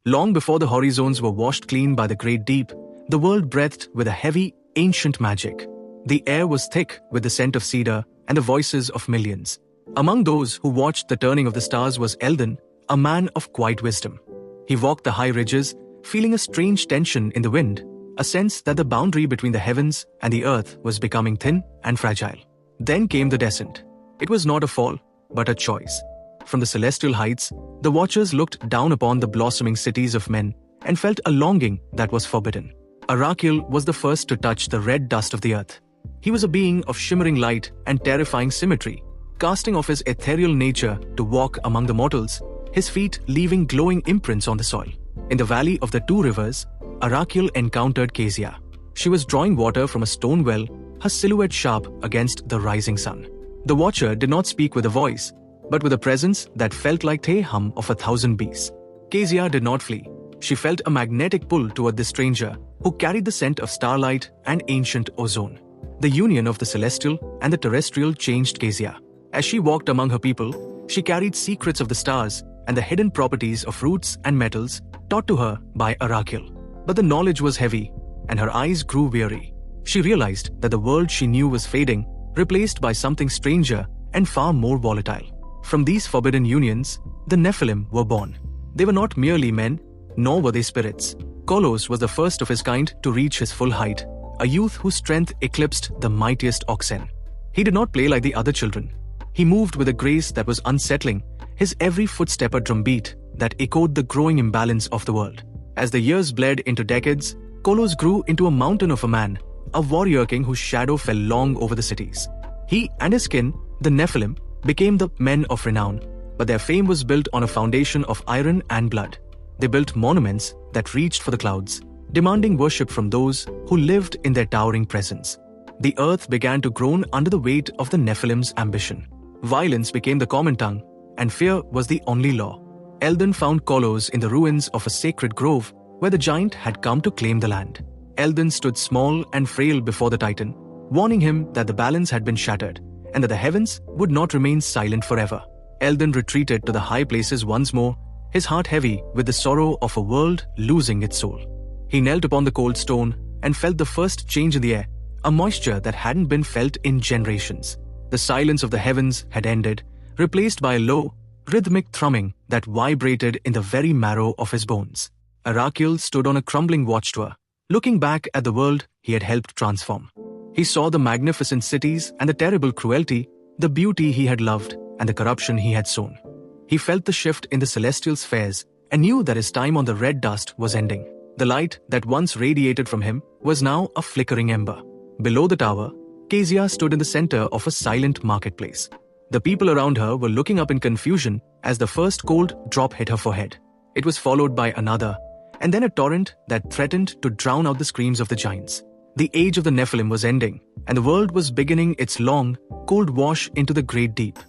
Long before the horizons were washed clean by the great deep, the world breathed with a heavy, ancient magic. The air was thick with the scent of cedar and the voices of millions. Among those who watched the turning of the stars was Eldon, a man of quiet wisdom. He walked the high ridges, feeling a strange tension in the wind, a sense that the boundary between the heavens and the earth was becoming thin and fragile. Then came the descent. It was not a fall, but a choice. From the celestial heights, the watchers looked down upon the blossoming cities of men and felt a longing that was forbidden. Arakiel was the first to touch the red dust of the earth. He was a being of shimmering light and terrifying symmetry, casting off his ethereal nature to walk among the mortals, his feet leaving glowing imprints on the soil. In the valley of the two rivers, Arakiel encountered Kezia. She was drawing water from a stone well, her silhouette sharp against the rising sun. The watcher did not speak with a voice, but with a presence that felt like the hum of 1,000 bees. Kezia did not flee. She felt a magnetic pull toward the stranger, who carried the scent of starlight and ancient ozone. The union of the celestial and the terrestrial changed Kezia. As she walked among her people, she carried secrets of the stars and the hidden properties of roots and metals taught to her by Arakiel. But the knowledge was heavy, and her eyes grew weary. She realized that the world she knew was fading, replaced by something stranger and far more volatile. From these forbidden unions, the Nephilim were born. They were not merely men, nor were they spirits. Kolos was the first of his kind to reach his full height, a youth whose strength eclipsed the mightiest oxen. He did not play like the other children. He moved with a grace that was unsettling, his every footstep a drumbeat that echoed the growing imbalance of the world. As the years bled into decades, Kolos grew into a mountain of a man, a warrior king whose shadow fell long over the cities. He and his kin, the Nephilim, became the men of renown, but their fame was built on a foundation of iron and blood. They built monuments that reached for the clouds, demanding worship from those who lived in their towering presence. The earth began to groan under the weight of the Nephilim's ambition. Violence became the common tongue, and fear was the only law. Eldon found Kolos in the ruins of a sacred grove where the giant had come to claim the land. Eldon stood small and frail before the Titan, warning him that the balance had been shattered and that the heavens would not remain silent forever. Eldon retreated to the high places once more, his heart heavy with the sorrow of a world losing its soul. He knelt upon the cold stone and felt the first change in the air, a moisture that hadn't been felt in generations. The silence of the heavens had ended, replaced by a low, rhythmic thrumming that vibrated in the very marrow of his bones. Arakiel stood on a crumbling watchtower, looking back at the world he had helped transform. He saw the magnificent cities and the terrible cruelty, the beauty he had loved and the corruption he had sown. He felt the shift in the celestial spheres and knew that his time on the red dust was ending. The light that once radiated from him was now a flickering ember. Below the tower, Kezia stood in the center of a silent marketplace. The people around her were looking up in confusion as the first cold drop hit her forehead. It was followed by another, and then a torrent that threatened to drown out the screams of the giants. The age of the Nephilim was ending, and the world was beginning its long, cold wash into the great deep.